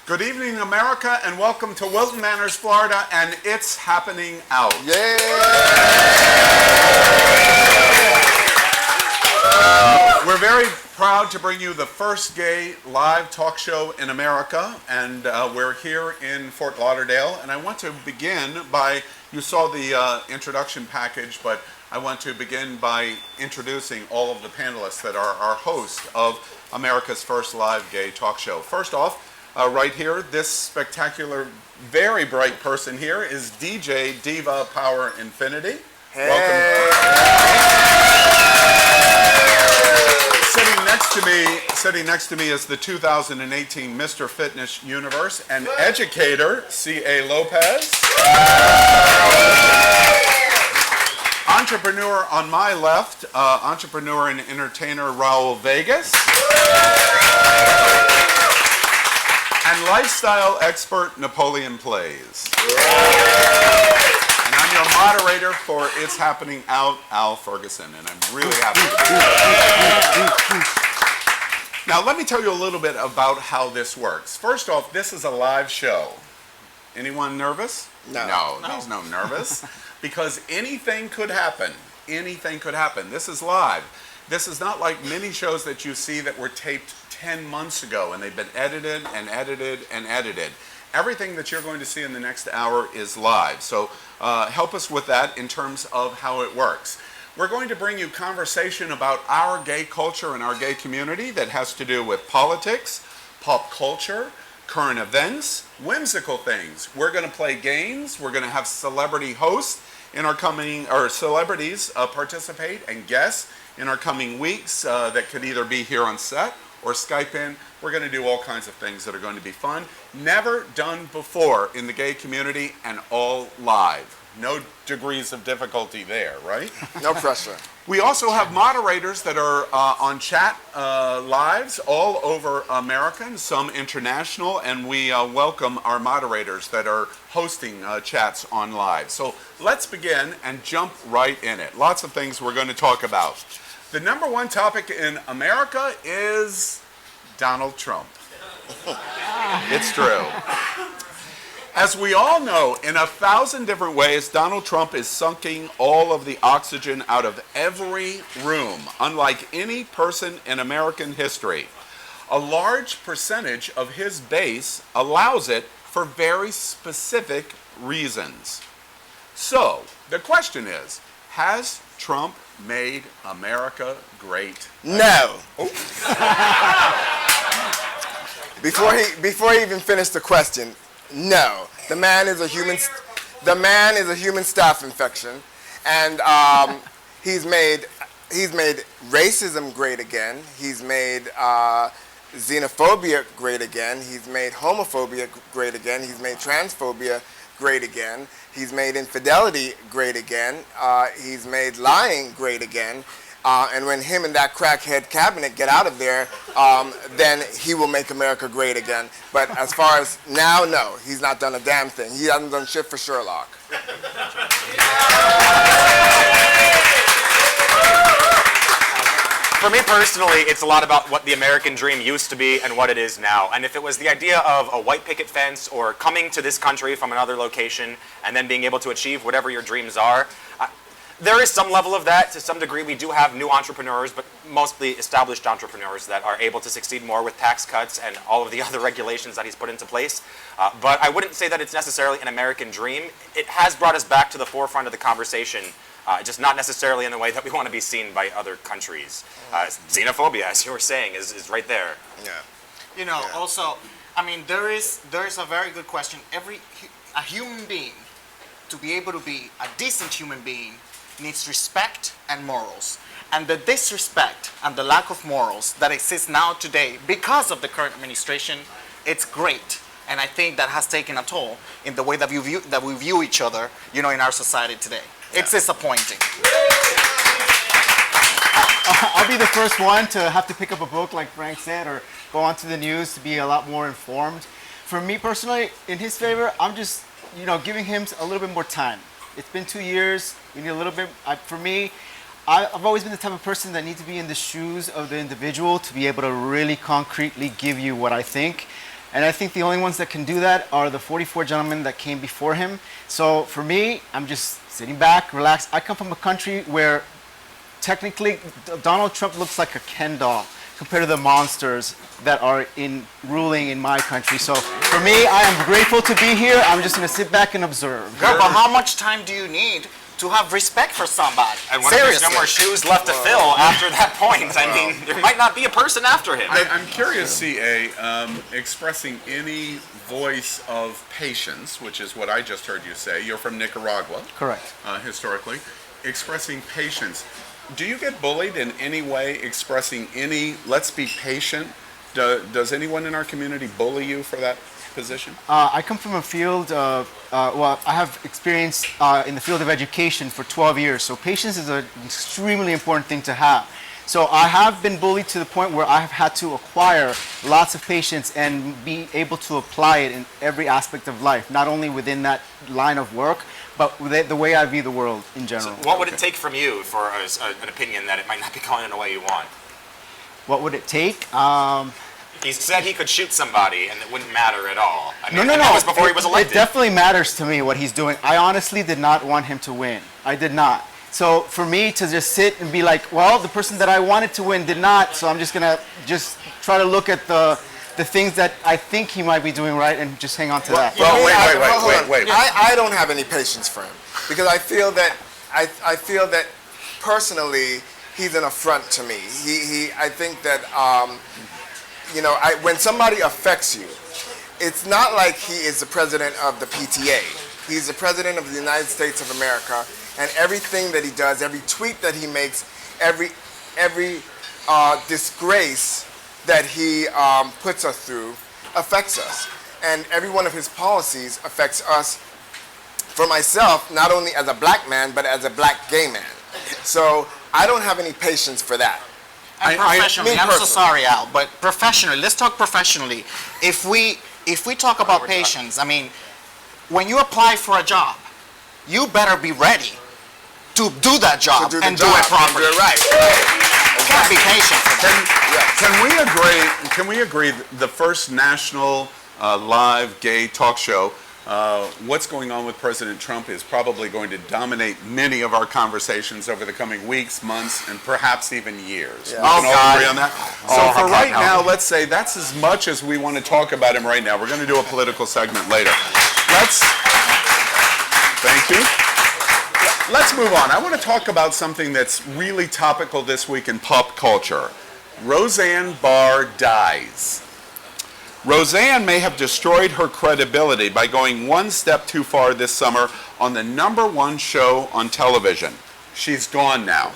Good evening, America, and welcome to Wilton Manors, Florida, and It's Happening Out. Yay! We're very proud to bring you the first gay live talk show in America, and we're here in Fort Lauderdale. And I want to begin by, you saw the introduction package, but I want to begin by introducing all of the panelists that are our hosts of America's first live gay talk show. First off, right here, this spectacular, very bright person here is DJ Diva Power Infinity. Hey. Welcome. Sitting next to me is the 2018 Mr. Fitness Universe and Educator, C.A. Lopez. Entrepreneur on my left, entrepreneur and entertainer Raul Vegas. And lifestyle expert NapoleonPlays. And I'm your moderator for It's Happening Out, Al Ferguson, and I'm really happy to be here. Now, let me tell you a little bit about how this works. First off, this is a live show. Anyone nervous? No. There's no nervous. Because anything could happen. Anything could happen. This is live. This is not like many shows that you see that were taped 10 months ago and they've been edited and edited and edited. Everything that you're going to see in the next hour is live. So help us with that in terms of how it works. We're going to bring you conversation about our gay culture and our gay community that has to do with politics, pop culture, current events, whimsical things. We're going to play games. We're going to have celebrity hosts in our coming, or celebrities participate and guests in our coming weeks that could either be here on set or Skype in. We're going to do all kinds of things that are going to be fun. Never done before in the gay community and all live. No degrees of difficulty there, right? No pressure. We also have moderators that are on chat lives all over America and some international, and we welcome our moderators that are hosting chats on live. So let's begin and jump right in it. Lots of things we're going to talk about. The number one topic in America is Donald Trump. It's true. As we all know, in 1,000 different ways, Donald Trump is sucking all of the oxygen out of every room, unlike any person in American history. A large percentage of his base allows it for very specific reasons. So, the question is, has Trump made America great? No. Before he even finished the question, no. The man is a human staph infection, and he's made racism great again. He's made xenophobia great again. He's made homophobia great again. He's made transphobia great again. He's made infidelity great again. He's made lying great again. And when him and that crackhead cabinet get out of there, then he will make America great again. But as far as now, no, he's not done a damn thing. He hasn't done shit for Sherlock. For me personally, it's a lot about what the American dream used to be and what it is now. And if it was the idea of a white picket fence or coming to this country from another location and then being able to achieve whatever your dreams are, there is some level of that. To some degree, we do have new entrepreneurs, but mostly established entrepreneurs that are able to succeed more with tax cuts and all of the other regulations that he's put into place. But I wouldn't say that it's necessarily an American dream. It has brought us back to the forefront of the conversation, just not necessarily in the way that we want to be seen by other countries. Xenophobia, as you were saying, is right there. Yeah. You know, also, I mean, there is a very good question. A human being, to be able to be a decent human being, needs respect and morals. And the disrespect and the lack of morals that exists now today because of the current administration, it's great. And I think that has taken a toll in the way that we view each other, you know, in our society today. Yeah. It's disappointing. I'll be the first one to have to pick up a book like Frank said, or go onto the news to be a lot more informed. For me personally, in his favor, I'm just, giving him a little bit more time. It's been 2 years. We need a little bit. For me, I've always been the type of person that needs to be in the shoes of the individual to be able to really concretely give you what I think. And I think the only ones that can do that are the 44 gentlemen that came before him. So for me, I'm just sitting back, relaxed. I come from a country where technically Donald Trump looks like a Ken doll compared to the monsters that are ruling in my country. So for me, I am grateful to be here. I'm just going to sit back and observe. Girl, but how much time do you need to have respect for somebody? And when there's no more shoes left to fill after that point, I mean, there might not be a person after him. I'm curious, CA, expressing any voice of patience, which is what I just heard you say. You're from Nicaragua. Correct. Historically. Expressing patience. Do you get bullied in any way expressing any, let's be patient? Does anyone in our community bully you for that position? I come from a field of, well, I have experience in the field of education for 12 years. So patience is an extremely important thing to have. So I have been bullied to the point where I have had to acquire lots of patience and be able to apply it in every aspect of life, not only within that line of work, but the way I view the world in general. So what would it take from you for an opinion that it might not be going in the way you want? What would it take? He said he could shoot somebody and it wouldn't matter at all. I mean, No. That was before he was elected. It definitely matters to me what he's doing. I honestly did not want him to win. I did not. So for me to just sit and be like, well, the person that I wanted to win did not, so I'm just gonna try to look at the things that I think he might be doing right and just hang on to that. Well, wait. I don't have any patience for him because I feel that personally he's an affront to me. I think that when somebody affects you, it's not like he is the president of the PTA. He's the president of the United States of America, and everything that he does, every tweet that he makes, every disgrace that he puts us through affects us. And every one of his policies affects us, for myself, not only as a black man, but as a black gay man. So I don't have any patience for that. And professionally, I'm so personally. sorry, Al, but professionally, let's talk professionally. If we talk about patience, I mean, when you apply for a job, you better be ready to do that job do and do it properly. And do it right. You can't be patient for that. Can we agree the first national live gay talk show, what's going on with President Trump is probably going to dominate many of our conversations over the coming weeks, months, and perhaps even years. Yeah. We can all God. agree on that. Oh, So for okay, right no. now, let's say that's as much as we want to talk about him right now. We're going to do a political segment later. Thank you. Let's move on. I want to talk about something that's really topical this week in pop culture. Roseanne Barr dies. Roseanne may have destroyed her credibility by going one step too far this summer on the #1 show on television. She's gone now.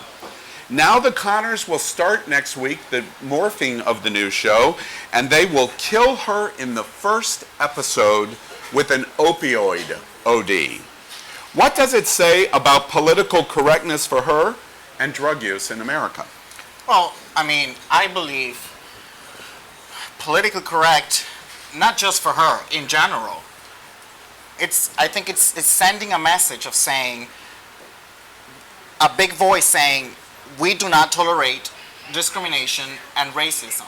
Now the Connors will start next week the morphing of the new show, and they will kill her in the first episode with an opioid OD. What does it say about political correctness for her and drug use in America? Well, I mean, I believe politically correct, not just for her, in general. I think it's sending a message of saying, a big voice saying, we do not tolerate discrimination and racism.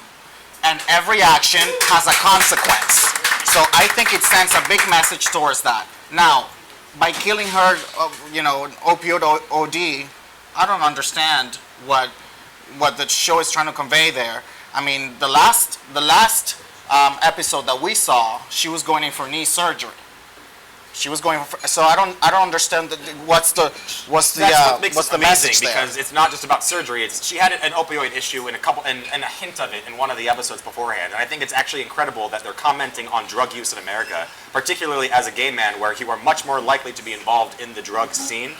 And every action has a consequence. So I think it sends a big message towards that. Now, by killing her, an opioid OD, I don't understand what the show is trying to convey there. I mean, the last episode that we saw, she was going in for knee surgery. She was going for, so I don't understand what's the That's what makes it amazing message there. because it's not just about surgery. She had an opioid issue in and a hint of it in one of the episodes beforehand. And I think it's actually incredible that they're commenting on drug use in America, particularly as a gay man, where you are much more likely to be involved in the drug scene.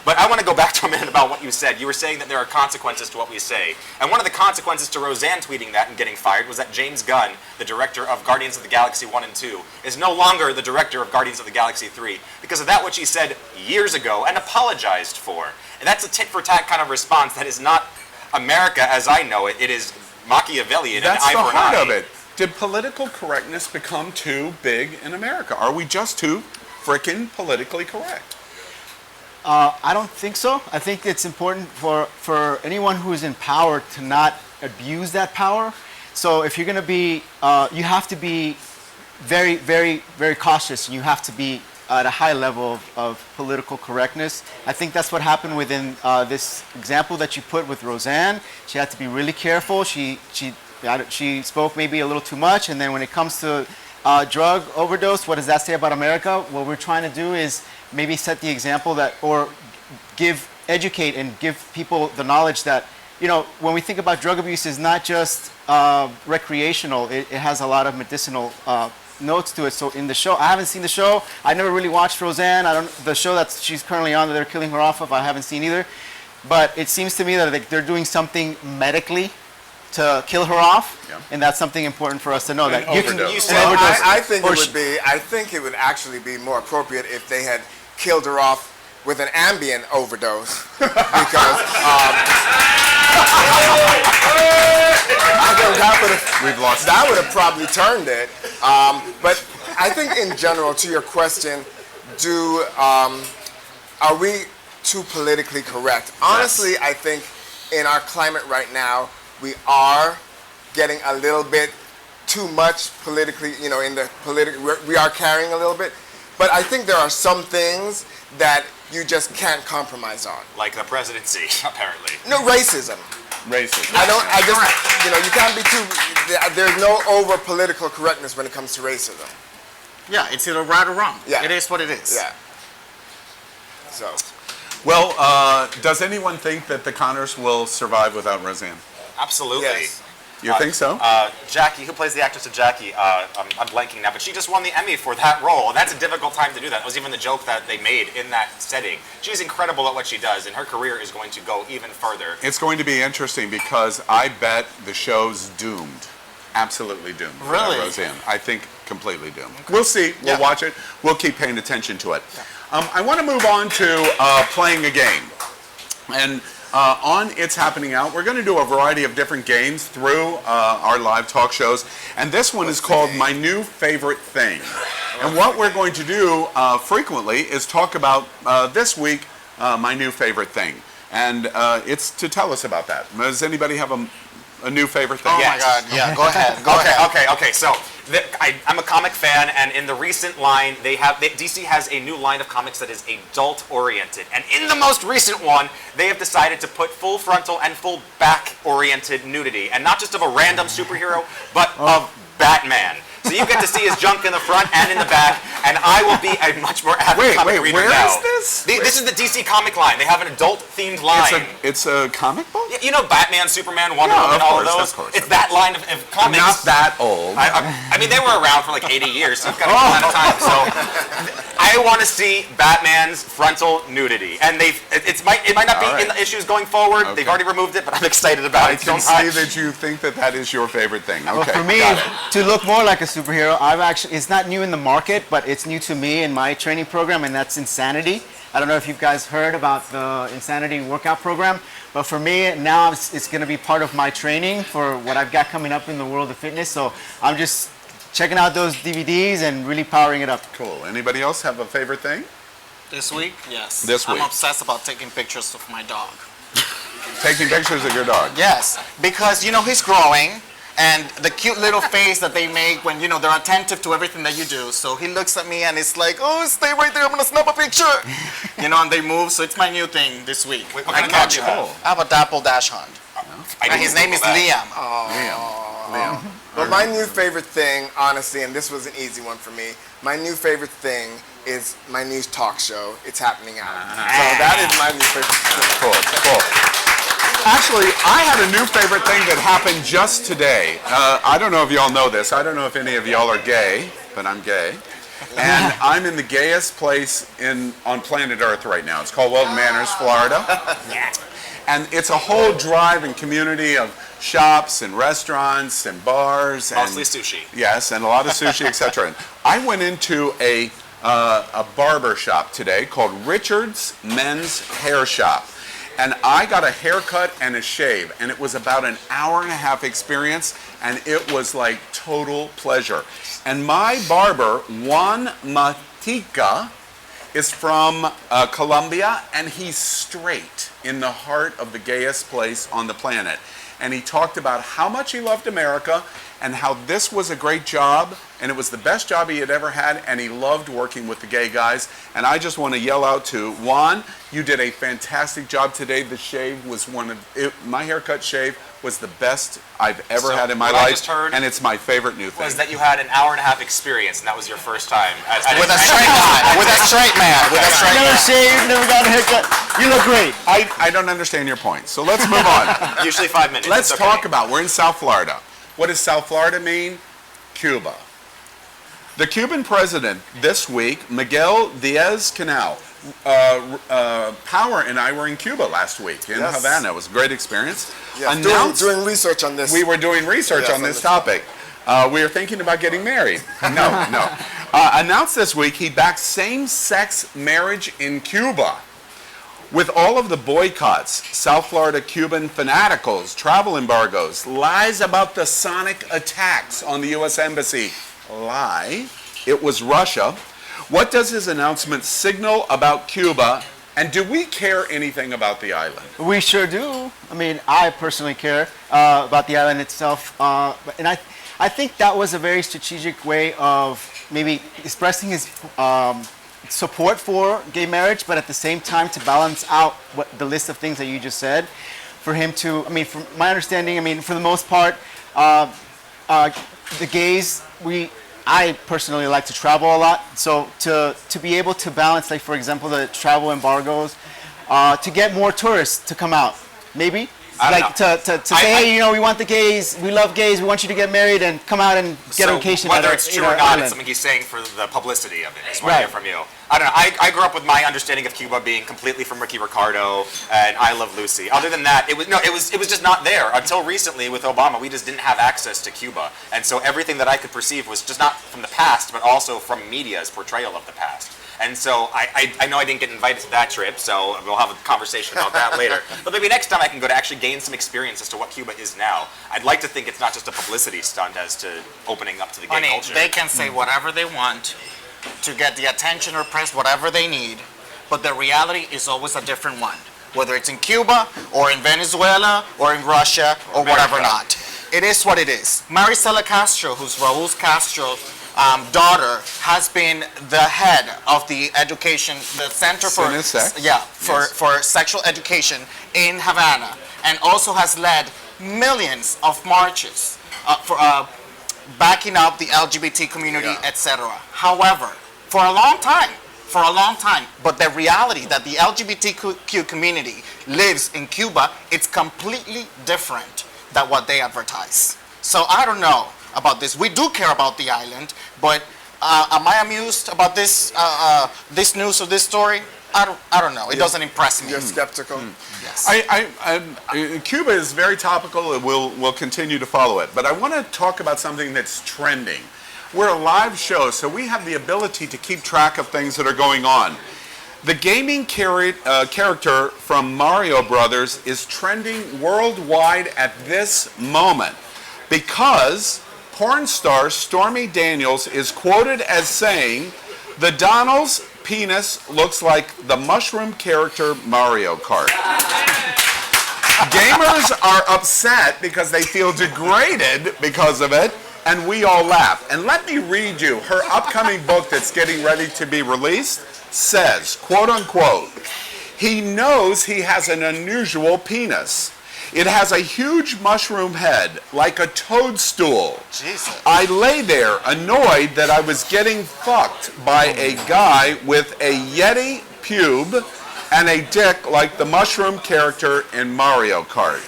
But I want to go back to a minute about what you said. You were saying that there are consequences to what we say. And one of the consequences to Roseanne tweeting that and getting fired was that James Gunn, the director of Guardians of the Galaxy 1 and 2, is no longer the director of Guardians of the Galaxy 3 because of that which he said years ago and apologized for. And that's a tit-for-tat kind of response that is not America as I know it. It is Machiavellian and That's eye the for an heart eye. of it. Did political correctness become too big in America? Are we just too frickin' politically correct? I don't think so. I think it's important for anyone who is in power to not abuse that power. So if you're going to be, you have to be very, very, very cautious. You have to be at a high level of political correctness. I think that's what happened within this example that you put with Roseanne. She had to be really careful. She spoke maybe a little too much, and then when it comes to drug overdose, what does that say about America? What we're trying to do is maybe set the example that, or educate and give people the knowledge that, you know, when we think about drug abuse, it's not just recreational. It has a lot of medicinal notes to it. So in the show, I haven't seen the show. I never really watched Roseanne. The show that she's currently on that they're killing her off of, I haven't seen either. But it seems to me that they're doing something medically to kill her off, and that's something important for us to know. That you can use I think it would be. I think it would actually be more appropriate if they had killed her off with an Ambien overdose, because I think that would have probably turned it. But I think in general, to your question, are we too politically correct? Honestly, I think in our climate right now, we are getting a little bit too much politically, you know, in the we are carrying a little bit. But I think there are some things that you just can't compromise on. Like the presidency, apparently. No, racism. Racism. You know, you can't be too, there's no over political correctness when it comes to racism. Yeah, it's either right or wrong. Yeah. It is what it is. Yeah. So. Well, does anyone think that the Connors will survive without Roseanne? Absolutely. Yes. You think so? Jackie, who plays the actress of Jackie, I'm blanking now, but she just won the Emmy for that role, and that's a difficult time to do that. That was even the joke that they made in that setting. She's incredible at what she does, and her career is going to go even further. It's going to be interesting because I bet the show's doomed. Absolutely doomed. Really? Roseanne. I think completely doomed. We'll see. We'll watch it. We'll keep paying attention to it. I want to move on to playing a game. And on It's Happening Out, we're going to do a variety of different games through our live talk shows. And this one is called My New Favorite Thing. And what we're going to do frequently is talk about this week, my new favorite thing. And it's to tell us about that. Does anybody have a new favorite thing? Oh my God, yeah, go ahead. Okay. So I'm a comic fan, and in the recent line, DC has a new line of comics that is adult-oriented. And in the most recent one, they have decided to put full frontal and full back-oriented nudity. And not just of a random superhero, but of Batman. So you get to see his junk in the front and in the back, and I will be a much more avid comic reader where now. is this? This is the DC comic line. They have an adult-themed line. It's a comic book? You know Batman, Superman, Wonder Woman, all of those? Of course. It's that line of comics. Not that old. I mean, they were around for like 80 years, so you've got a lot of time. So I want to see Batman's frontal nudity. And it might not be in the issues going forward. They've already removed it, but I'm excited about it. I can see that you think that is your favorite thing. Okay, well, for me, to look more like a superhero, it's not new in the market, but it's new to me in my training program, and that's Insanity. I don't know if you guys heard about the Insanity workout program, but for me, now it's going to be part of my training for what I've got coming up in the world of fitness. So I'm just checking out those DVDs and really powering it up. Cool. Anybody else have a favorite thing? This week, yes. This week. I'm obsessed about taking pictures of my dog. Taking pictures of your dog? Yes, because, you know, he's growing. And the cute little face that they make when, you know, they're attentive to everything that you do. So he looks at me and it's like, oh, stay right there, I'm going to snap a picture. You know, and they move. So it's my new thing this week. What kind of dog do you have? I have a Dapple Dash Hunt. And his name is Liam. Liam. But my new favorite thing, honestly, and this was an easy one for me, my new favorite thing is my new talk show, It's Happening Out. So that is my new favorite thing. Cool. Actually, I had a new favorite thing that happened just today. I don't know if y'all know this. I don't know if any of y'all are gay, but I'm gay. And I'm in the gayest place on planet Earth right now. It's called Weldon Manors, Florida. And it's a whole drive and community of shops and restaurants and bars. Mostly sushi. Yes, and a lot of sushi, etc. And I went into a barber shop today called Richard's Men's Hair Shop. And I got a haircut and a shave, and it was about an hour-and-a-half experience, and it was like total pleasure. And my barber, Juan Matica, is from Colombia, and he's straight in the heart of the gayest place on the planet. And he talked about how much he loved America and how this was a great job and it was the best job he had ever had, and he loved working with the gay guys. And I just want to yell out to Juan, you did a fantastic job today. The shave was my haircut shave was the best I've ever had in my life, I just heard and it's my favorite new thing. was that you had an hour-and-a-half experience, and that was your first time. With a straight man. With a straight man. With a straight Never man. shaved, never got a haircut. You look great. I don't understand your point, so let's move on. Usually 5 minutes. Let's It's okay. talk about, we're in South Florida. What does South Florida mean? Cuba. The Cuban president this week, Miguel Diaz-Canel, Power and I were in Cuba last week in Yes. Havana. It was a great experience. Yes, doing research on this. We were doing research Yes, on this topic. We were thinking about getting married. No. Announced this week he backs same-sex marriage in Cuba. With all of the boycotts, South Florida Cuban fanaticals, travel embargoes, lies about the sonic attacks on the U.S. Embassy. Lie. It was Russia. What does his announcement signal about Cuba, and do we care anything about the island? We sure do. I mean, I personally care about the island itself, and I think that was a very strategic way of maybe expressing his support for gay marriage, but at the same time to balance out the list of things that you just said. For him to, I mean, from my understanding, I mean, for the most part, the gays, I personally like to travel a lot, so to be able to balance, like for example, the travel embargoes, to get more tourists to come out, maybe. Like to say, hey, you know, we want the gays, we love gays, we want you to get married and come out and get a vacation. Whether it's true or not, it's something he's saying for the publicity of it. Is what I hear from you. I don't know. I grew up with my understanding of Cuba being completely from Ricky Ricardo and I Love Lucy. Other than that, it was just not there until recently with Obama. We just didn't have access to Cuba, and so everything that I could perceive was just not from the past, but also from media's portrayal of the past. And so I know I didn't get invited to that trip, so we'll have a conversation about that later. But maybe next time I can go to actually gain some experience as to what Cuba is now. I'd like to think it's not just a publicity stunt as to opening up to the gay culture. They can say whatever they want to get the attention or press, whatever they need, but the reality is always a different one. Whether it's in Cuba, or in Venezuela, or in Russia, or whatever not. It is what it is. Maricela Castro, who's Raul Castro's daughter, has been the head of the education, the Center for for sexual education in Havana, and also has led millions of marches for backing up the LGBT community, etc. However, for a long time, but the reality that the LGBTQ community lives in Cuba, it's completely different than what they advertise. So I don't know about this. We do care about the island, but am I amused about this this news or this story? I don't know. It doesn't impress me. You're skeptical? Yes. Cuba is very topical, and we'll continue to follow it. But I want to talk about something that's trending. We're a live show, so we have the ability to keep track of things that are going on. The gaming character from Mario Brothers is trending worldwide at this moment because porn star Stormy Daniels is quoted as saying, "The Donald's penis looks like the mushroom character Mario Kart." Gamers are upset because they feel degraded because of it, and we all laugh. And let me read you her upcoming book that's getting ready to be released. Says, quote unquote, "He knows he has an unusual penis. It has a huge mushroom head, like a toadstool. Jesus. I lay there annoyed that I was getting fucked by a guy with a Yeti pube and a dick like the mushroom character in Mario Kart."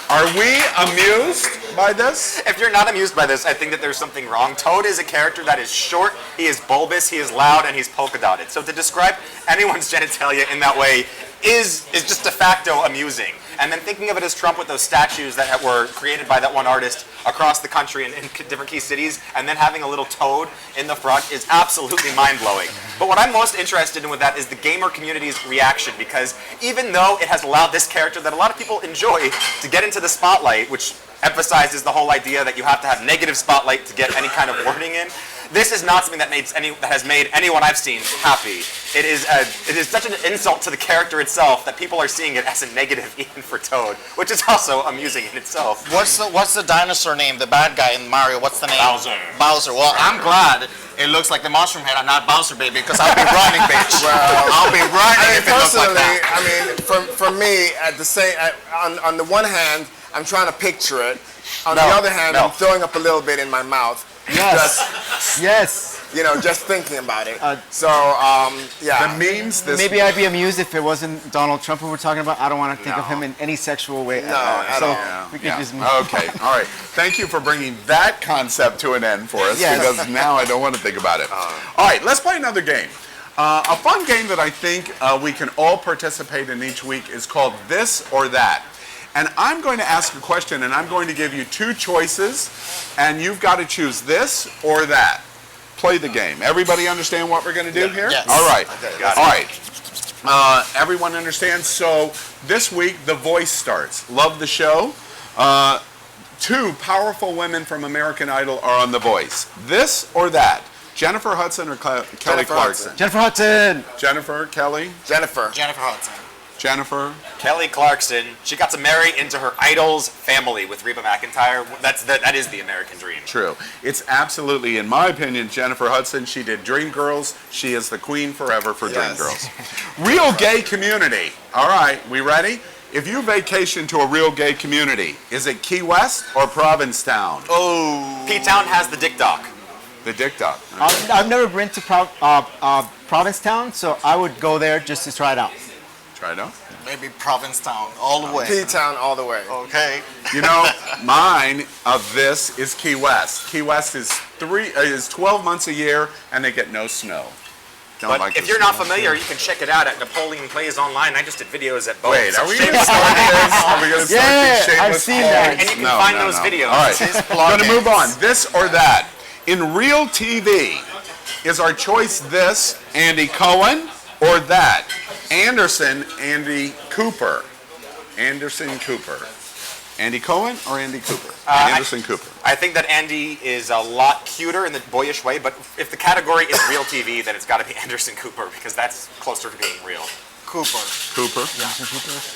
Are we amused by this? If you're not amused by this, I think that there's something wrong. Toad is a character that is short, he is bulbous, he is loud, and he's polka dotted. So to describe anyone's genitalia in that way is just de facto amusing. And then thinking of it as Trump with those statues that were created by that one artist across the country in different key cities, and then having a little toad in the front is absolutely mind-blowing. But what I'm most interested in with that is the gamer community's reaction, because even though it has allowed this character that a lot of people enjoy to get into the spotlight, which emphasizes the whole idea that you have to have negative spotlight to get any kind of wording in. This is not something that has made anyone I've seen happy. It is such an insult to the character itself that people are seeing it as a negative even for Toad, which is also amusing in itself. What's the dinosaur name? The bad guy in Mario. What's the name? Bowser. Bowser. Well, I'm glad it looks like the Mushroom Head and not Bowser Baby, because I'll be running, bitch. Well, I'll be running if it looks like personally, that. I mean, for me, on the one hand, I'm trying to picture it. On the other hand, I'm throwing up a little bit in my mouth. Yes. Yes. You know, just thinking about it. The memes. Maybe I'd be amused if it wasn't Donald Trump who we're talking about. I don't want to think of him in any sexual way. No, at all. We could just Okay, all right. Thank you for bringing that concept to an end for us, Yes. because now I don't want to think about it. All right, let's play another game. A fun game that I think we can all participate in each week is called This or That. And I'm going to ask a question, and I'm going to give you two choices, and you've got to choose this or that. Play the game. Everybody understand what we're going to do here? Yes. All right. Okay. All right. Everyone understands? So this week, The Voice starts. Love the show. Two powerful women from American Idol are on The Voice. This or that? Jennifer Hudson or Kelly Clarkson? Jennifer Hudson. Jennifer, Kelly, Jennifer. Jennifer Hudson. Jennifer. Kelly Clarkson, she got to marry into her idol's family with Reba McEntire. That is the American dream. True. It's absolutely, in my opinion, Jennifer Hudson. She did Dreamgirls. She is the queen forever for Yes. Dreamgirls. Real gay community. All right, we ready? If you vacation to a real gay community, is it Key West or Provincetown? Oh. P-Town has the Dick Dock. The Dick Dock. I've never been to Provincetown, so I would go there just to try it out. Try it out. Maybe Provincetown, all the way. P-Town all the way. Okay. You know, mine of this is Key West. Key West is 12 months a year, and they get no snow. Don't But like if the you're snow. not familiar, you can check it out at NapoleonPlays online. I just did videos at both. Wait, are we going to start this? Are we going to start Yeah, these shameless I've seen plugs? that. And you can find those videos. All right, His I'm going to plugins. move on. This or that. In real TV, is our choice this, Andy Cohen, or that, Andy Cooper? Anderson Cooper. Andy Cohen or Andy Cooper? Anderson Cooper. I think that Andy is a lot cuter in the boyish way, but if the category is real TV, then it's got to be Anderson Cooper, because that's closer to being real. Cooper. Cooper.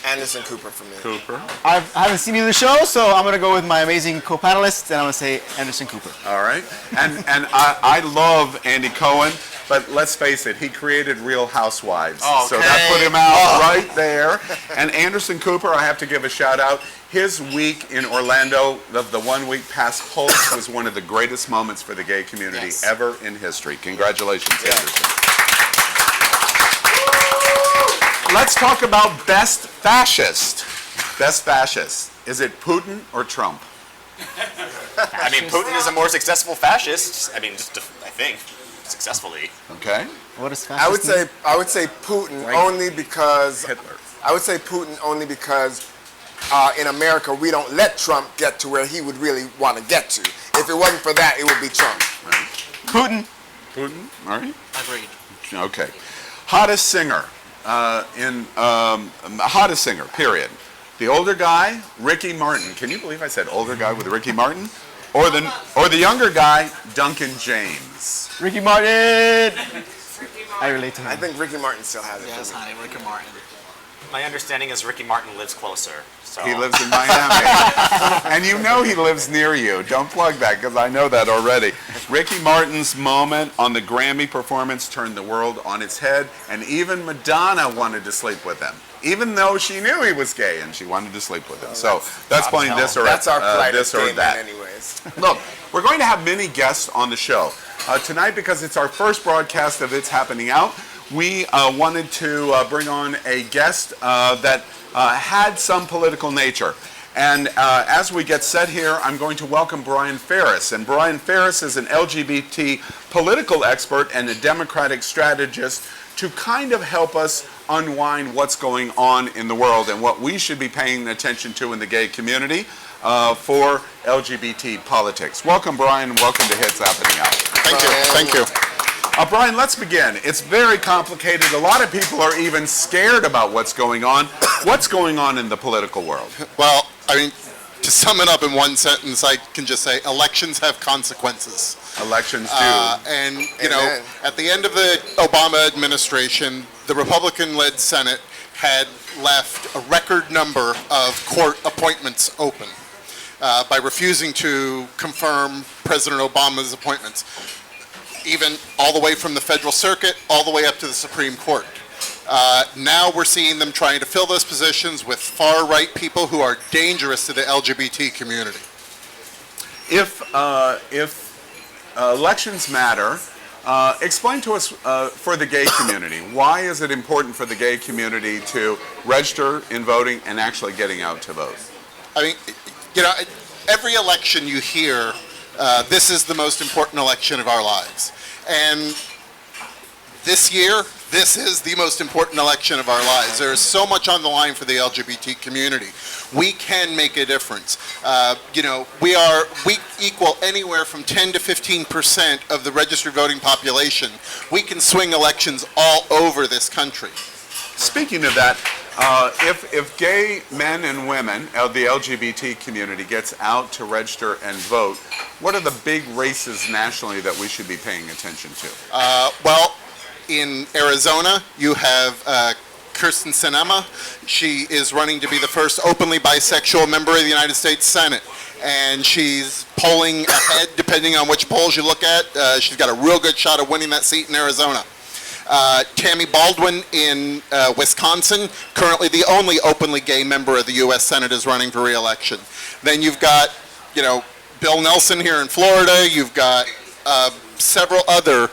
Anderson Cooper for me. Cooper. I haven't seen either show, so I'm going to go with my amazing co-panelists, and I'm going to say Anderson Cooper. All right. And I love Andy Cohen, but let's face it, he created Real Housewives. So that put him out right there. And Anderson Cooper, I have to give a shout out. His week in Orlando, the 1 week past Pulse, was one of the greatest moments for the gay community ever in history. Congratulations, Anderson. Let's talk about best fascist. Best fascist. Is it Putin or Trump? I mean, Putin is a more successful fascist. I mean, I think, successfully. Okay. What is fascist? I would say Putin only because Hitler. I would say Putin only because in America we don't let Trump get to where he would really want to get to. If it wasn't for that, it would be Trump. Putin. Putin. All right. Agreed. Okay. Hottest singer. Hottest singer, period. The older guy, Ricky Martin. Can you believe I said older guy with Ricky Martin? Or the younger guy, Duncan James. Ricky Martin. I relate to him. I think Ricky Martin still has it. Yes, honey, Ricky Martin. My understanding is Ricky Martin lives closer. So. He lives in Miami. And you know he lives near you. Don't plug that, because I know that already. Ricky Martin's moment on the Grammy performance turned the world on its head, and even Madonna wanted to sleep with him, even though she knew he was gay and she wanted to sleep with him. So that's playing this or That's our plight this as or gay that. men anyways. Look, we're going to have many guests on the show. Tonight, because it's our first broadcast of It's Happening Out, we wanted to bring on a guest that had some political nature. And as we get set here, I'm going to welcome Brian Ferris. And Brian Ferris is an LGBT political expert and a Democratic strategist to kind of help us unwind what's going on in the world and what we should be paying attention to in the gay community for LGBT politics. Welcome, Brian, and welcome to It's Happening Out. Thank you. Thank you. Brian, let's begin. It's very complicated. A lot of people are even scared about what's going on. What's going on in the political world? Well, I mean, to sum it up in one sentence, I can just say elections have consequences. Elections do. And, you know, Amen. at the end of the Obama administration, the Republican-led Senate had left a record number of court appointments open by refusing to confirm President Obama's appointments, even all the way from the federal circuit, all the way up to the Supreme Court. Now we're seeing them trying to fill those positions with far-right people who are dangerous to the LGBT community. If elections matter, explain to us for the gay community, why is it important for the gay community to register in voting and actually getting out to vote? I mean, you know, every election you hear, this is the most important election of our lives. And this year, this is the most important election of our lives. There is so much on the line for the LGBT community. We can make a difference. You know, we equal anywhere from 10 to 15% of the registered voting population. We can swing elections all over this country. Speaking of that, if gay men and women of the LGBT community gets out to register and vote, what are the big races nationally that we should be paying attention to? Well, in Arizona, you have Kirsten Sinema. She is running to be the first openly bisexual member of the United States Senate. And she's polling ahead, depending on which polls you look at. She's got a real good shot of winning that seat in Arizona. Tammy Baldwin in Wisconsin, currently the only openly gay member of the U.S. Senate, is running for re-election. Then you've got, you know, Bill Nelson here in Florida. You've got several other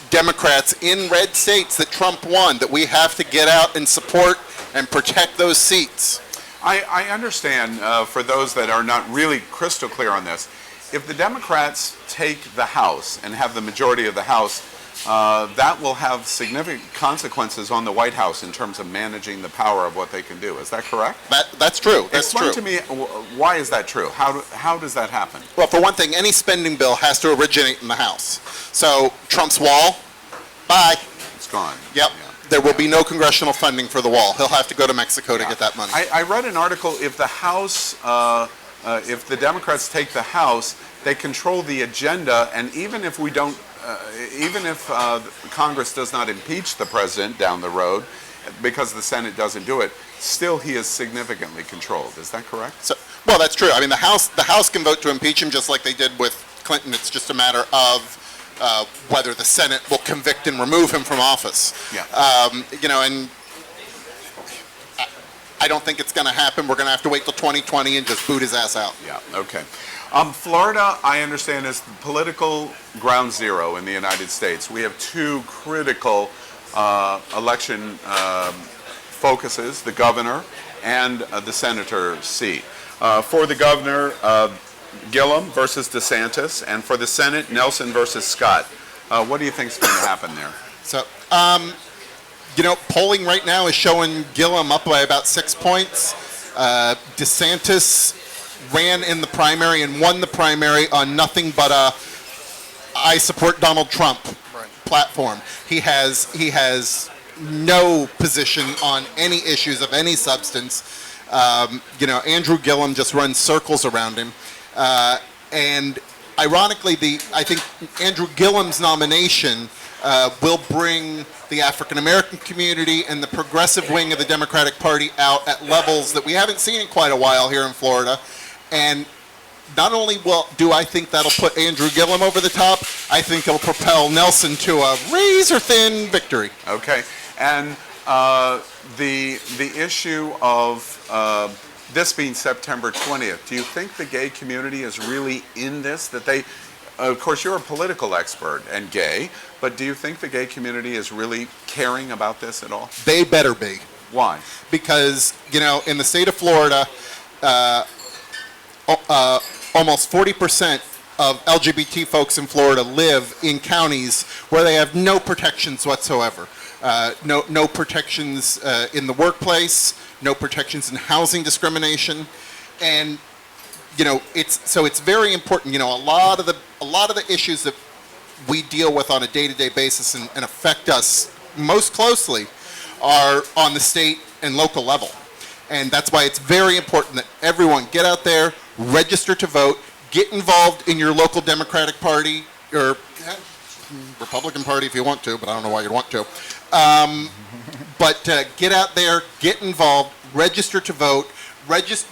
Democrats in red states that Trump won that we have to get out and support and protect those seats. I understand, for those that are not really crystal clear on this, if the Democrats take the House and have the majority of the House, that will have significant consequences on the White House in terms of managing the power of what they can do. Is that correct? That's true. That's Explain true. to me, why is that true? How does that happen? Well, for one thing, any spending bill has to originate in the House. So Trump's wall, bye. It's gone. Yep. Yeah. There will be no congressional funding for the wall. He'll have to go to Mexico to get that money. I read an article, if the House, if the Democrats take the House, they control the agenda, and even if we don't, even if Congress does not impeach the president down the road, because the Senate doesn't do it, still he is significantly controlled. Is that correct? So, well, that's true. I mean, the House can vote to impeach him just like they did with Clinton. It's just a matter of whether the Senate will convict and remove him from office. Yeah. You know, and I don't think it's going to happen. We're going to have to wait till 2020 and just boot his ass out. Yeah, okay. Florida, I understand, is the political ground zero in the United States. We have two critical election focuses, the governor and the senator seat. For the governor, Gillum versus DeSantis, and for the Senate, Nelson versus Scott. What do you think is going to happen there? So, you know, polling right now is showing Gillum up by about 6 points. DeSantis ran in the primary and won the primary on nothing but a I support Donald Trump platform. He has no position on any issues of any substance. You know, Andrew Gillum just runs circles around him. And ironically, I think Andrew Gillum's nomination will bring the African American community and the progressive wing of the Democratic Party out at levels that we haven't seen in quite a while here in Florida. And not only do I think that'll put Andrew Gillum over the top, I think it'll propel Nelson to a razor-thin victory. Okay, and the issue of this being September 20th, do you think the gay community is really in this? That they, of course, you're a political expert and gay, but do you think the gay community is really caring about this at all? They better be. Why? Because, you know, in the state of Florida, almost 40% of LGBT folks in Florida live in counties where they have no protections whatsoever. No protections in the workplace, no protections in housing discrimination, and you know it's very important. You know, a lot of the issues that we deal with on a day-to-day basis and affect us most closely are on the state and local level. And that's why it's very important that everyone get out there, register to vote, get involved in your local Democratic Party or Republican Party if you want to, but I don't know why you'd want to. But get out there, get involved, register to vote,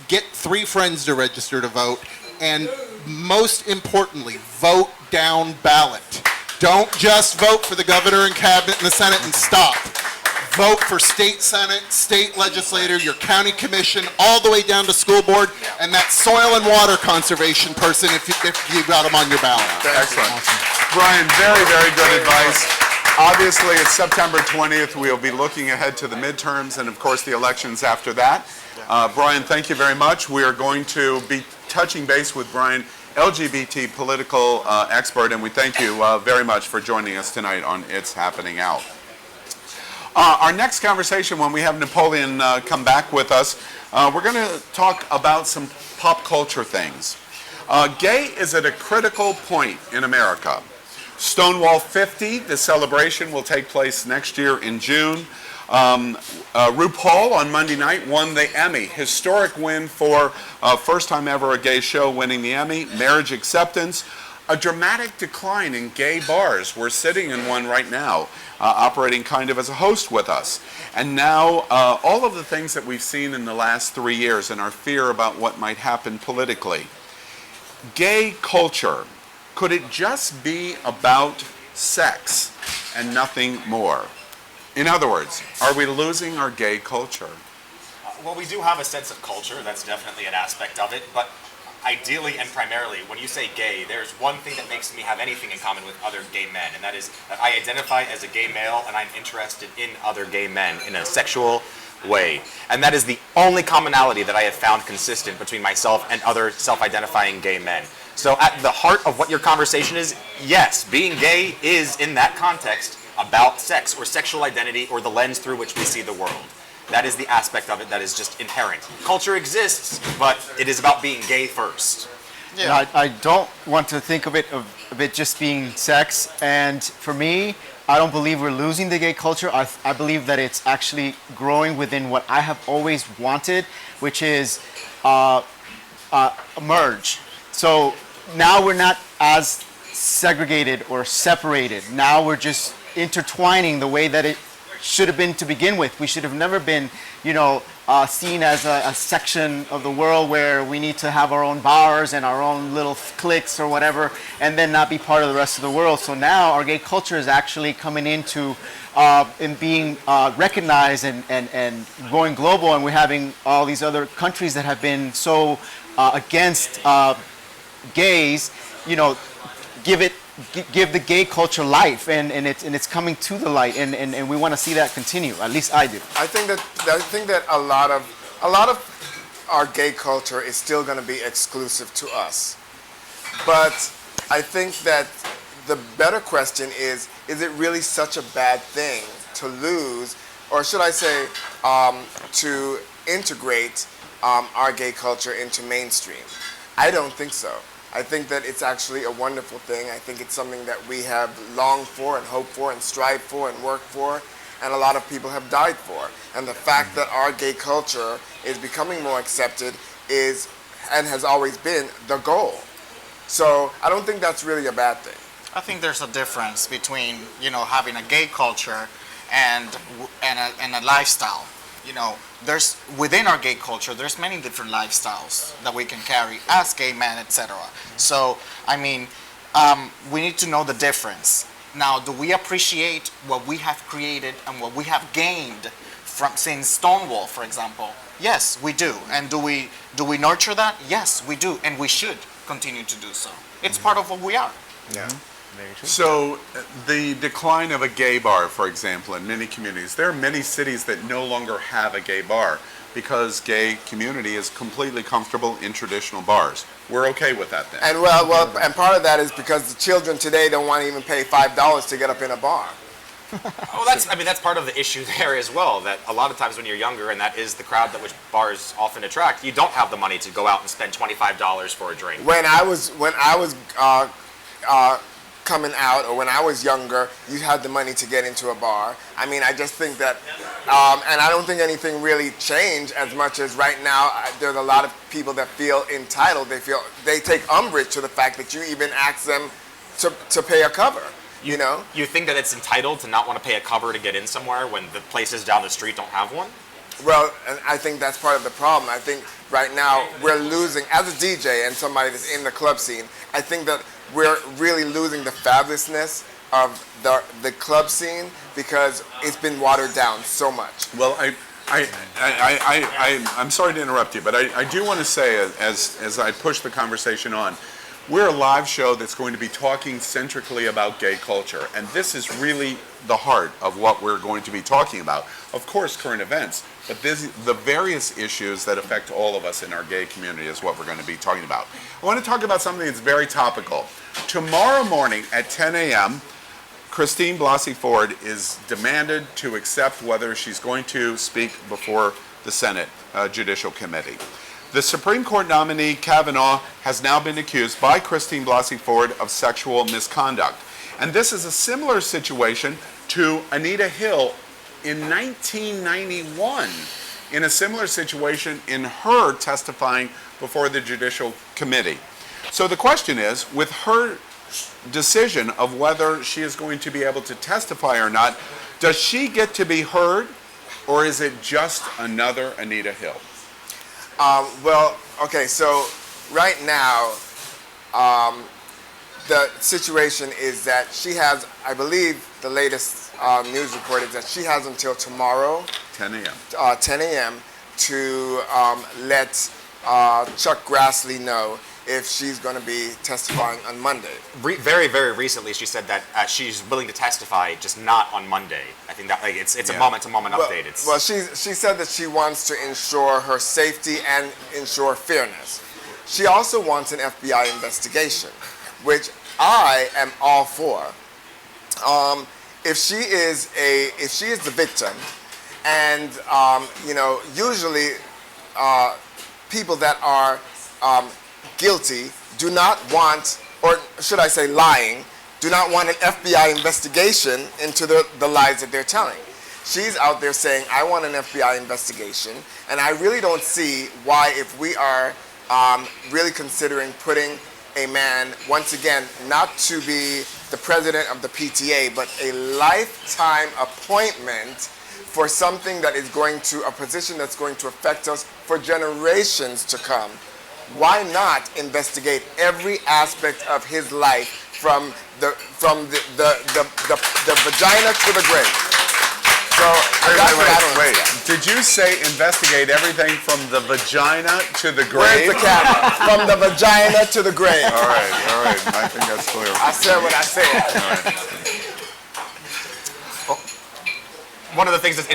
get 3 friends to register to vote, and most importantly, vote down ballot. Don't just vote for the governor and cabinet and the Senate and stop. Vote for state senate, state legislator, your county commission, all the way down to school board, and that soil and water conservation person if you got them on your ballot. Excellent. Brian, very, very good advice. Obviously, it's September 20th. We'll be looking ahead to the midterms and, of course, the elections after that. Brian, thank you very much. We are going to be touching base with Brian, LGBT political expert, and we thank you very much for joining us tonight on It's Happening Out. Our next conversation, when we have Napoleon come back with us, we're going to talk about some pop culture things. Gay is at a critical point in America. Stonewall 50, the celebration, will take place next year in June. RuPaul on Monday night won the Emmy. Historic win for first time ever a gay show winning the Emmy. Marriage acceptance. A dramatic decline in gay bars. We're sitting in one right now, operating kind of as a host with us. And now all of the things that we've seen in the last 3 years and our fear about what might happen politically. Gay culture, could it just be about sex and nothing more? In other words, are we losing our gay culture? Well, we do have a sense of culture. That's definitely an aspect of it. But ideally and primarily, when you say gay, there's one thing that makes me have anything in common with other gay men, and that is that I identify as a gay male and I'm interested in other gay men in a sexual way. And that is the only commonality that I have found consistent between myself and other self-identifying gay men. So at the heart of what your conversation is, yes, being gay is, in that context, about sex or sexual identity or the lens through which we see the world. That is the aspect of it that is just inherent. Culture exists, but it is about being gay first. Yeah. I don't want to think of it just being sex, and for me, I don't believe we're losing the gay culture. I believe that it's actually growing within what I have always wanted, which is a merge. So now we're not as segregated or separated. Now we're just intertwining the way that it should have been to begin with. We should have never been, seen as a section of the world where we need to have our own bars and our own little cliques or whatever, and then not be part of the rest of the world. So now our gay culture is actually coming into and being recognized and going global, and we're having all these other countries that have been so against gays, give the gay culture life, and it's coming to the light, and we want to see that continue. At least I do. I think that a lot of our gay culture is still going to be exclusive to us. But I think that the better question is it really such a bad thing to lose, or should I say, to integrate our gay culture into mainstream? I don't think so. I think that it's actually a wonderful thing. I think it's something that we have longed for and hoped for and strived for and worked for, and a lot of people have died for. And the fact that our gay culture is becoming more accepted is, and has always been, the goal. So I don't think that's really a bad thing. I think there's a difference between, having a gay culture and a lifestyle. There's within our gay culture, there's many different lifestyles that we can carry as gay men, etc. So, we need to know the difference. Now, do we appreciate what we have created and what we have gained since Stonewall, for example? Yes, we do. And do we nurture that? Yes, we do, and we should continue to do so. It's part of what we are. Yeah. So the decline of a gay bar, for example, in many communities, there are many cities that no longer have a gay bar because gay community is completely comfortable in traditional bars. We're okay with that then. And and part of that is because the children today don't want to even pay $5 to get up in a bar. Well, that's part of the issue there as well, that a lot of times when you're younger, and that is the crowd that which bars often attract, you don't have the money to go out and spend $25 for a drink. When I was coming out, or when I was younger, you had the money to get into a bar. I mean, I just think that, and I don't think anything really changed as much as right now, there's a lot of people that feel entitled. They take umbrage to the fact that you even ask them to pay a cover, you know? You think that it's entitled to not want to pay a cover to get in somewhere when the places down the street don't have one? Well, and I think that's part of the problem. I think right now we're losing, as a DJ and somebody that's in the club scene, I think that we're really losing the fabulousness of the club scene because it's been watered down so much. Well, I'm sorry to interrupt you, but I do want to say, as I push the conversation on, we're a live show that's going to be talking centrically about gay culture, and this is really the heart of what we're going to be talking about. Of course, current events, but the various issues that affect all of us in our gay community is what we're going to be talking about. I want to talk about something that's very topical. Tomorrow morning at 10 a.m., Christine Blasey Ford is demanded to accept whether she's going to speak before the Senate Judicial Committee. The Supreme Court nominee Kavanaugh has now been accused by Christine Blasey Ford of sexual misconduct. And this is a similar situation to Anita Hill in 1991, in a similar situation in her testifying before the Judicial Committee. So the question is, with her decision of whether she is going to be able to testify or not, does she get to be heard, or is it just another Anita Hill? Well, okay, so right now, the situation is that she has, I believe the latest news report is that she has until tomorrow, 10 a.m. 10 a.m. to let Chuck Grassley know if she's going to be testifying on Monday. Very, very recently, she said that she's willing to testify, just not on Monday. I think that it's a moment-to-moment update. Well, she said that she wants to ensure her safety and ensure fairness. She also wants an FBI investigation, which I am all for. If she is the victim, and usually people that are guilty do not want, or should I say lying, do not want an FBI investigation into the lies that they're telling. She's out there saying, I want an FBI investigation, and I really don't see why, if we are really considering putting a man, once again, not to be the president of the PTA, but a lifetime appointment for something that is a position that's going to affect us for generations to come. Why not investigate every aspect of his life from the vagina to the grave? So wait. Did you say investigate everything from the vagina to the grave? Where's the camera? From the vagina to the grave. All right. I think that's clear. I said what I said. All right. One of the things that's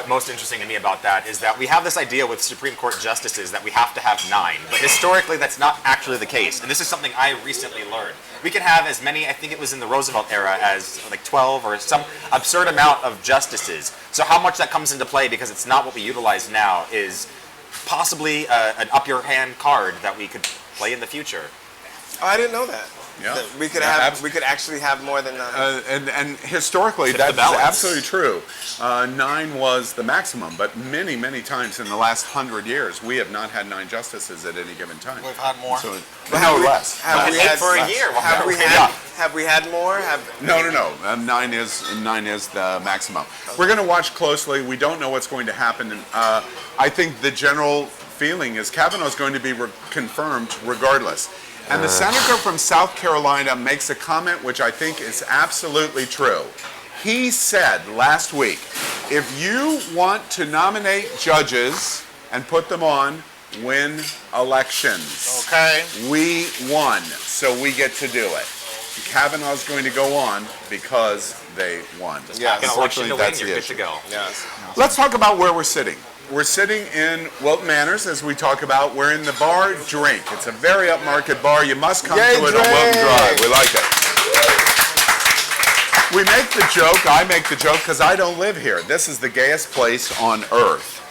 most interesting to me about that is that we have this idea with Supreme Court justices that we have to have 9, but historically that's not actually the case. And this is something I recently learned. We can have as many, I think it was in the Roosevelt era, as like 12 or some absurd amount of justices. So how much that comes into play, because it's not what we utilize now, is possibly an up your hand card that we could play in the future. Oh, I didn't know that. Yeah. That we could actually have more than 9. And historically, that's absolutely true. 9 was the maximum, but many, many times in the last 100 years, we have not had 9 justices at any given time. We've had more. So, less. Have we had for a year? Have we had more? No. 9 is the maximum. We're going to watch closely. We don't know what's going to happen. I think the general feeling is Kavanaugh's going to be confirmed regardless. And the senator from South Carolina makes a comment which I think is absolutely true. He said last week, if you want to nominate judges and put them on, win elections. Okay. We won, so we get to do it. Kavanaugh's going to go on because they won. Yes. Unfortunately, that's the good issue. to go. Yes. Let's talk about where we're sitting. We're sitting in Wilton Manors, as we talk about. We're in the bar Drink. It's a very upmarket bar. You must come to it on Wilton Drive. We like it. We make the joke, I make the joke, because I don't live here. This is the gayest place on earth.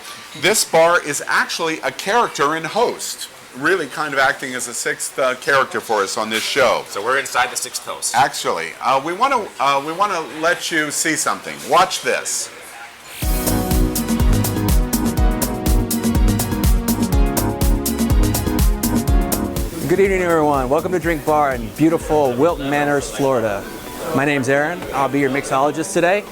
This bar is actually a character in Host. really kind of acting as a sixth character for us on this show. So we're inside the sixth host. Actually, we want to let you see something. Watch this. Good evening, everyone. Welcome to Drink Bar in beautiful Wilton Manors, Florida. My name's Aaron. I'll be your mixologist today.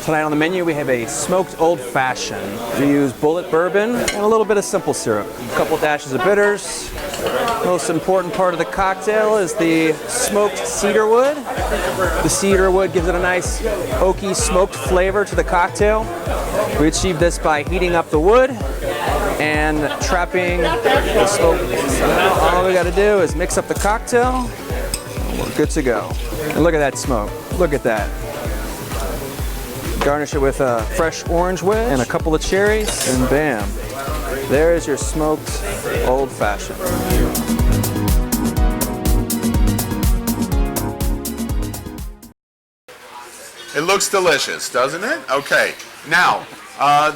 Tonight on the menu we have a smoked old fashioned. We use bullet bourbon and a little bit of simple syrup. A couple dashes of bitters. Most important part of the cocktail is the smoked cedar wood. The cedar wood gives it a nice oaky smoked flavor to the cocktail. We achieve this by heating up the wood and trapping the smoke. So now all we got to do is mix up the cocktail. We're good to go. And look at that smoke. Look at that. Garnish it with a fresh orange wedge and a couple of cherries, and bam, there is your smoked old fashioned. It looks delicious, doesn't it? Okay. Now,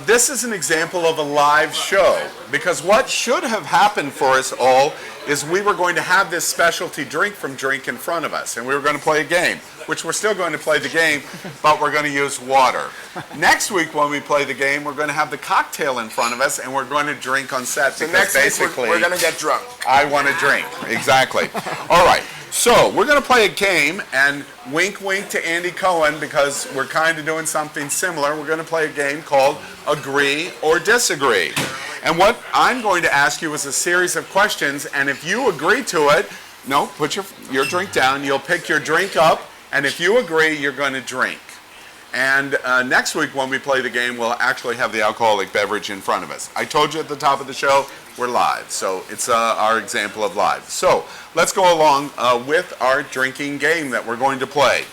this is an example of a live show, because what should have happened for us all is we were going to have this specialty drink from Drink in front of us, and we were going to play a game, which we're still going to play the game, but we're going to use water. Next week when we play the game, we're going to have the cocktail in front of us, and we're going to drink on set, So because next week basically we're going to get drunk. I want to drink. Exactly. All right. So we're going to play a game, and wink, wink to Andy Cohen, because we're kind of doing something similar. We're going to play a game called Agree or Disagree. And what I'm going to ask you is a series of questions, and if you agree to it, no, put your drink down. You'll pick your drink up, and if you agree, you're going to drink. And next week when we play the game, we'll actually have the alcoholic beverage in front of us. I told you at the top of the show, we're live, so it's our example of live. So let's go along with our drinking game that we're going to play.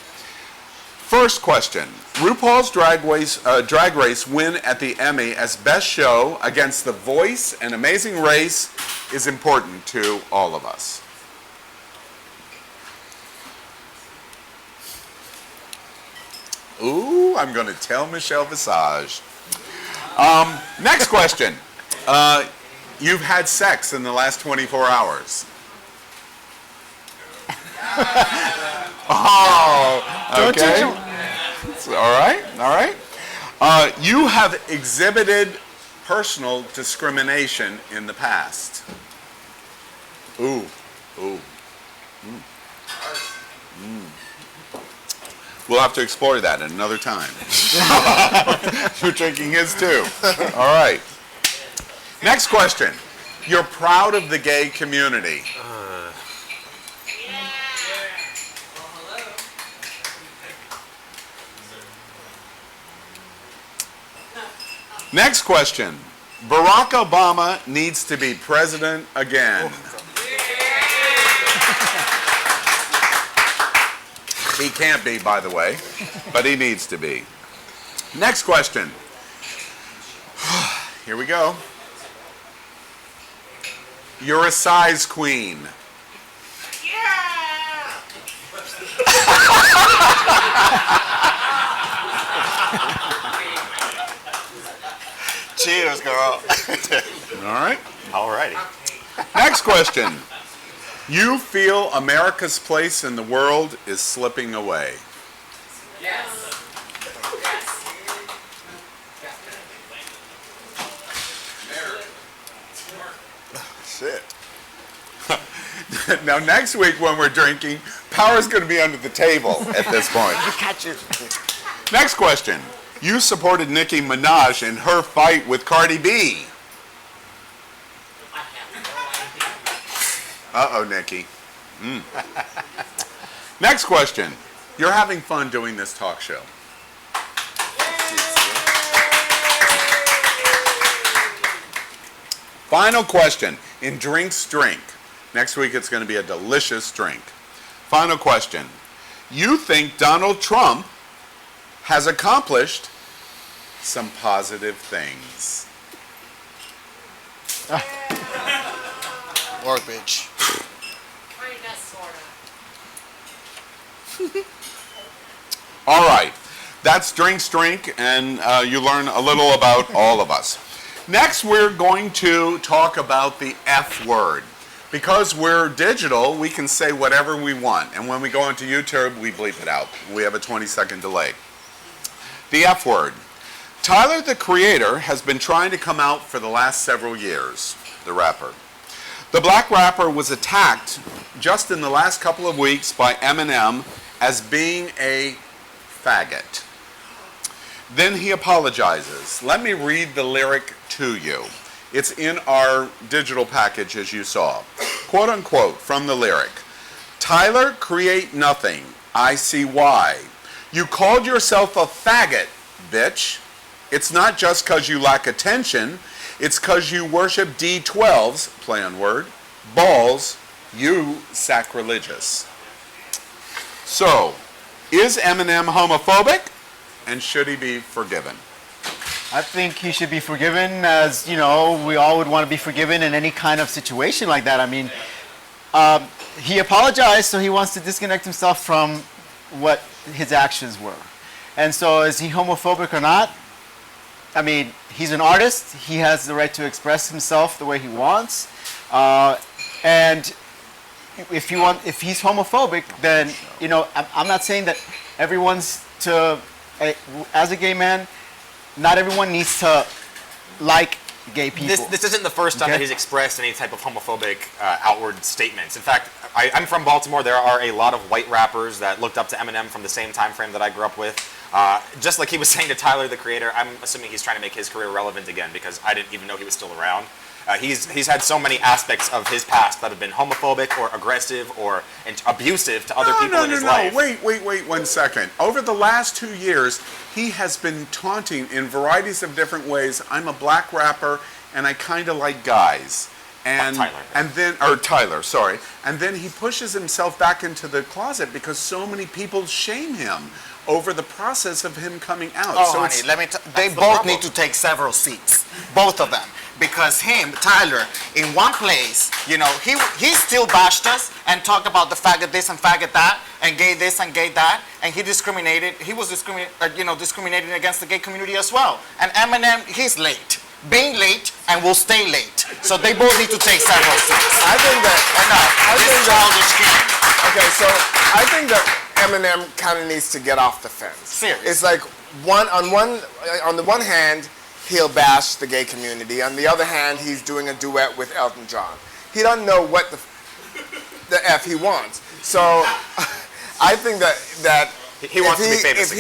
First question. RuPaul's Drag Race win at the Emmy as Best Show against The Voice and Amazing Race is important to all of us. Ooh, I'm going to tell Michelle Visage. Next question. You've had sex in the last 24 hours. Oh, okay. All right, all right. You have exhibited personal discrimination in the past. Ooh, ooh. We'll have to explore that at another time. You're drinking his too. All right. Next question. You're proud of the gay community. Next question. Barack Obama needs to be president again. He can't be, by the way, but he needs to be. Next question. Here we go. You're a size queen. Yeah! Cheers, girl. All right. All righty. Next question. You feel America's place in the world is slipping away. Yes. Shit. Now, next week when we're drinking, power's going to be under the table at this point. Catch you. Next question. You supported Nicki Minaj in her fight with Cardi B. Uh-oh, Nicki. Next question. You're having fun doing this talk show. Final question. In Drinks Drink. Next week it's going to be a delicious drink. Final question. You think Donald Trump has accomplished some positive things? Or bitch. All right. That's Drinks Drink, and you learn a little about all of us. Next, we're going to talk about the F word. Because we're digital, we can say whatever we want. And when we go onto YouTube, we bleep it out. We have a 20-second delay. The F word. Tyler, the Creator, has been trying to come out for the last several years, the rapper. The black rapper was attacked just in the last couple of weeks by Eminem as being a faggot. Then he apologizes. Let me read the lyric to you. It's in our digital package, as you saw. Quote unquote, from the lyric. Tyler, create nothing. I see why. You called yourself a faggot, bitch. It's not just because you lack attention. It's because you worship D12s, play on word, balls, you sacrilegious. So, is Eminem homophobic? And should he be forgiven? I think he should be forgiven, as you know, we all would want to be forgiven in any kind of situation like that. I mean, he apologized, so he wants to disconnect himself from what his actions were. And so is he homophobic or not? I mean, he's an artist. He has the right to express himself the way he wants. And if he's homophobic, then, you know, I'm not saying that everyone's to, as a gay man, not everyone needs to like gay people. This isn't the first time that he's expressed any type of homophobic outward statements. In fact, I'm from Baltimore. There are a lot of white rappers that looked up to Eminem from the same time frame that I grew up with. Just like he was saying to Tyler, the Creator, I'm assuming he's trying to make his career relevant again because I didn't even know he was still around. He's had so many aspects of his past that have been homophobic or aggressive or abusive to other people in his life. Wait 1 second. Over the last 2 years, he has been taunting in varieties of different ways. I'm a black rapper and I kind of like guys. And Tyler, sorry. And then he pushes himself back into the closet because so many people shame him over the process of him coming out. Oh, so honey, they both need to take several seats, both of them. Because Tyler, in one place, you know, he still bashed us and talked about the faggot this and faggot that, and gay this and gay that, and he was discriminating against the gay community as well. And Eminem, he's late, being late, and will stay late. So they both need to take several seats. I think that. Okay, so I think that Eminem kind of needs to get off the fence. Seriously. It's like on the one hand, he'll bash the gay community. On the other hand, he's doing a duet with Elton John. He doesn't know what the F he wants. So I think that he wants to be famous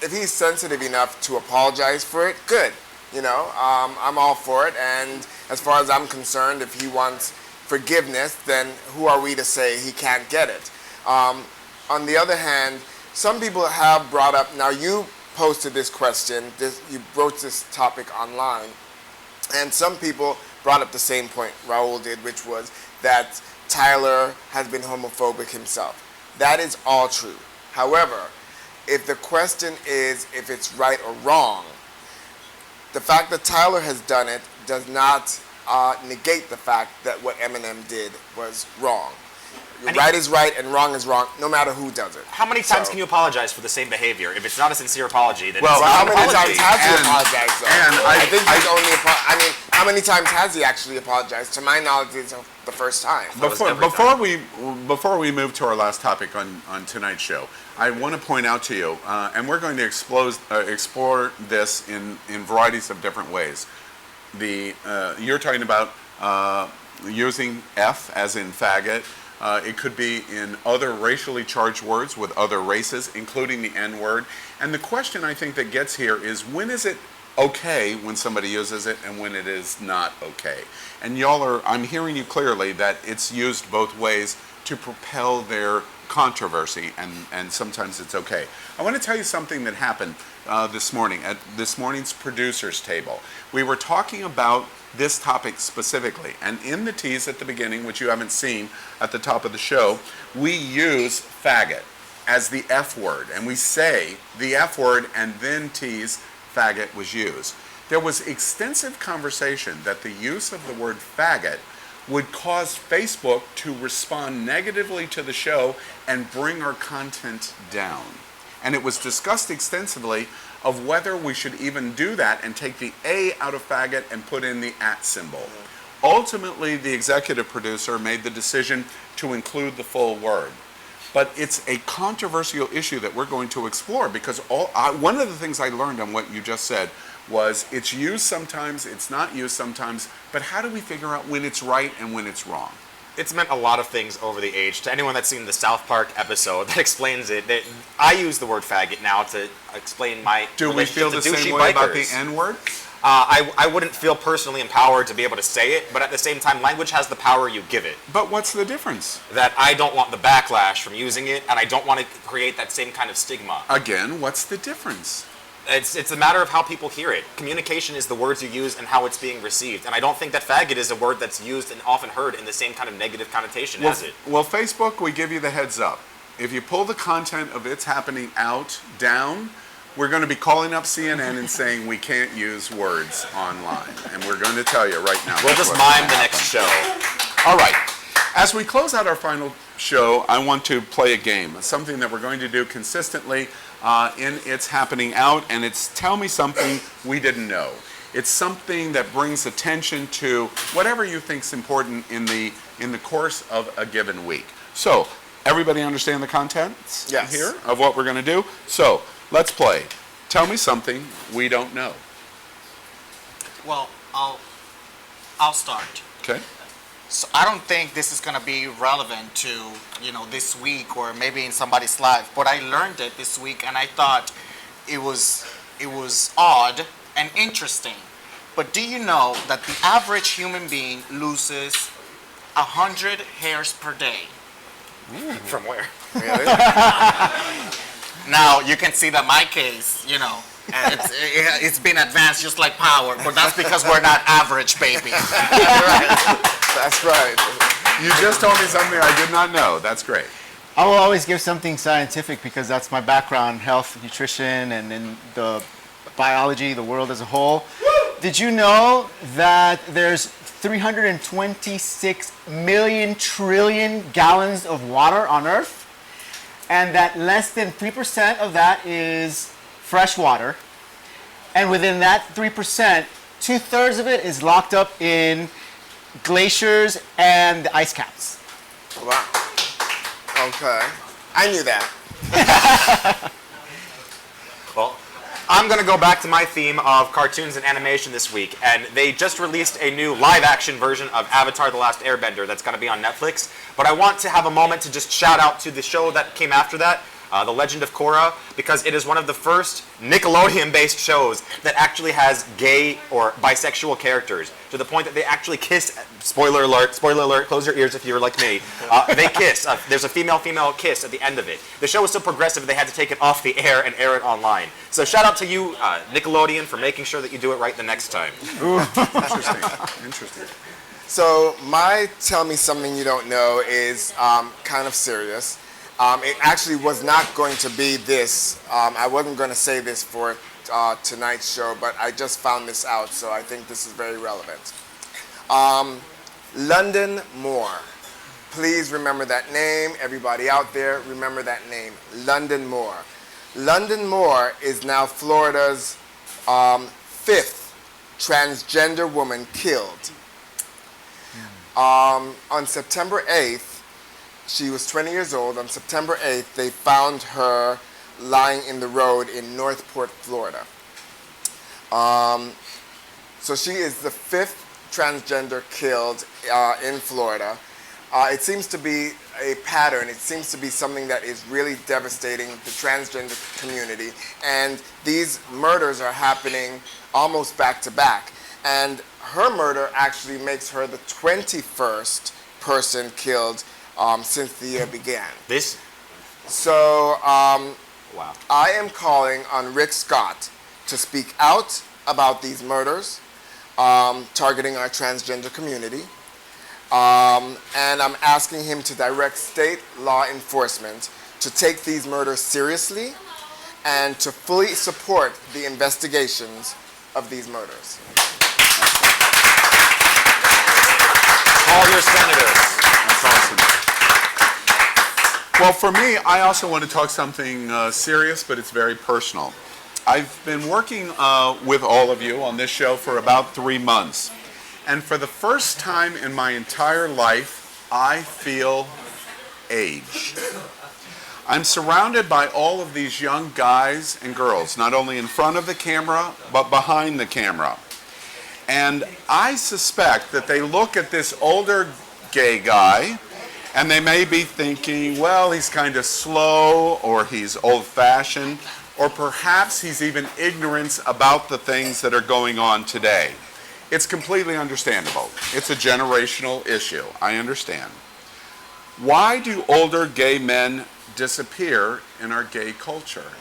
if he's sensitive enough to apologize for it, good. You know, I'm all for it. And as far as I'm concerned, if he wants forgiveness, then who are we to say he can't get it? On the other hand, some people have brought up, now you posted this question, you wrote this topic online, and some people brought up the same point Raul did, which was that Tyler has been homophobic himself. That is all true. However, if the question is if it's right or wrong, the fact that Tyler has done it does not negate the fact that what Eminem did was wrong. Right is right and wrong is wrong, no matter who does it. How many times can you apologize for the same behavior? If it's not a sincere apology, then well, it's not how an many apology. times has he apologized? Though? And I think he's only. How many times has he actually apologized? To my knowledge, it's the first time. Before we move to our last topic on tonight's show, I want to point out to you, and we're going to explore this in varieties of different ways. You're talking about using F as in faggot. It could be in other racially charged words with other races, including the N word. And the question I think that gets here is, when is it okay when somebody uses it and when it is not okay? And I'm hearing you clearly that it's used both ways to propel their controversy, and sometimes it's okay. I want to tell you something that happened this morning at this morning's producers table. We were talking about this topic specifically, and in the tease at the beginning, which you haven't seen at the top of the show, we use faggot as the F word, and we say the F word and then tease faggot was used. There was extensive conversation that the use of the word faggot would cause Facebook to respond negatively to the show and bring our content down. And it was discussed extensively of whether we should even do that and take the A out of faggot and put in the @ symbol. Ultimately, the executive producer made the decision to include the full word. But it's a controversial issue that we're going to explore because one of the things I learned on what you just said was it's used sometimes, it's not used sometimes, but how do we figure out when it's right and when it's wrong? It's meant a lot of things over the age. To anyone that's seen the South Park episode that explains it, I use the word faggot now to explain my Do we feel the relationship to same douchey way about bikers. the N-word? I wouldn't feel personally empowered to be able to say it, but at the same time, language has the power you give it. But what's the difference? That I don't want the backlash from using it, and I don't want to create that same kind of stigma. Again, what's the difference? It's a matter of how people hear it. Communication is the words you use and how it's being received. And I don't think that faggot is a word that's used and often heard in the same kind of negative connotation as it. Well, Facebook, we give you the heads up. If you pull the content of It's Happening Out down, we're going to be calling up CNN and saying we can't use words online. And we're going to tell you right now. We'll just mime the next show. All right. As we close out our final show, I want to play a game. It's something that we're going to do consistently in It's Happening Out, and it's Tell Me Something We Didn't Know. It's something that brings attention to whatever you think's important in the course of a given week. So, everybody understand the contents Yes. here of what we're going to do? So, let's play. Tell me something we don't know. Well, I'll start. Okay? So I don't think this is gonna be relevant to, this week or maybe in somebody's life, but I learned it this week and I thought it was odd and interesting. But do you know that the average human being loses 100 hairs per day? From where? Really? Now you can see that my case, it's been advanced just like power, but that's because we're not average, baby. That's right. You just told me something I did not know. That's great. I will always give something scientific because that's my background, health, nutrition, and in the biology, the world as a whole. Did you know that there's 326 million trillion gallons of water on Earth? And that less than 3% of that is fresh water. And within that 3%, 2/3 of it is locked up in glaciers and the ice caps. Wow. Okay. I knew that. Well, I'm going to go back to my theme of cartoons and animation this week, and they just released a new live-action version of Avatar: The Last Airbender that's going to be on Netflix. But I want to have a moment to just shout out to the show that came after that, The Legend of Korra, because it is one of the first Nickelodeon-based shows that actually has gay or bisexual characters, to the point that they actually kiss. Spoiler alert, close your ears if you're like me. They kiss. There's a female-female kiss at the end of it. The show is so progressive they had to take it off the air and air it online. So shout out to you, Nickelodeon, for making sure that you do it right the next time. Interesting. So my Tell Me Something You Don't Know is kind of serious. It actually was not going to be this. I wasn't going to say this for tonight's show, but I just found this out, so I think this is very relevant. London Moore. Please remember that name. Everybody out there, remember that name. London Moore. London Moore is now Florida's 5th transgender woman killed. On September 8th, she was 20 years old. On September 8th, they found her lying in the road in Northport, Florida. So she is the 5th transgender killed in Florida. It seems to be a pattern. It seems to be something that is really devastating the transgender community. And these murders are happening almost back to back. And her murder actually makes her the 21st person killed since the year began. So Wow. I am calling on Rick Scott to speak out about these murders targeting our transgender community. And I'm asking him to direct state law enforcement to take these murders seriously and to fully support the investigations of these murders. Call your senators. That's awesome. Well, for me, I also want to talk something serious, but it's very personal. I've been working with all of you on this show for about 3 months. And for the first time in my entire life, I feel age. I'm surrounded by all of these young guys and girls, not only in front of the camera, but behind the camera. And I suspect that they look at this older gay guy and they may be thinking, well, he's kind of slow, or he's old-fashioned, or perhaps he's even ignorant about the things that are going on today. It's completely understandable. It's a generational issue. I understand. Why do older gay men disappear in our gay culture?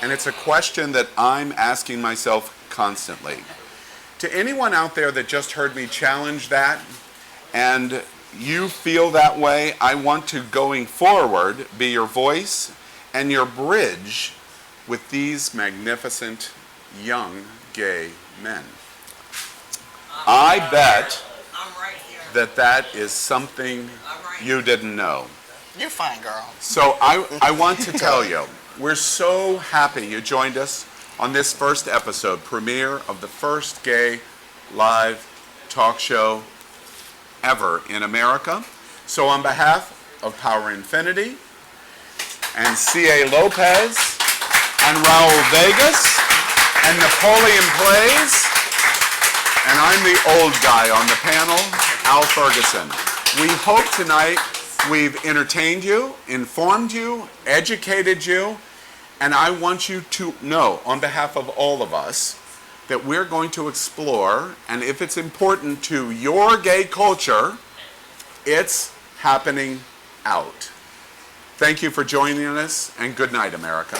And it's a question that I'm asking myself constantly. To anyone out there that just heard me challenge that, and you feel that way, I want to, going forward, be your voice and your bridge with these magnificent young gay men. I bet that is something you didn't know. You're fine, girl. So I want to tell you, we're so happy you joined us on this first episode, premiere of the first gay live talk show ever in America. So on behalf of Power Infinity and C.A. Lopez and Raul Vegas and NapoleonPlays, and I'm the old guy on the panel, Al Ferguson. We hope tonight we've entertained you, informed you, educated you, and I want you to know, on behalf of all of us, that we're going to explore, and if it's important to your gay culture, it's happening out. Thank you for joining us, and good night, America.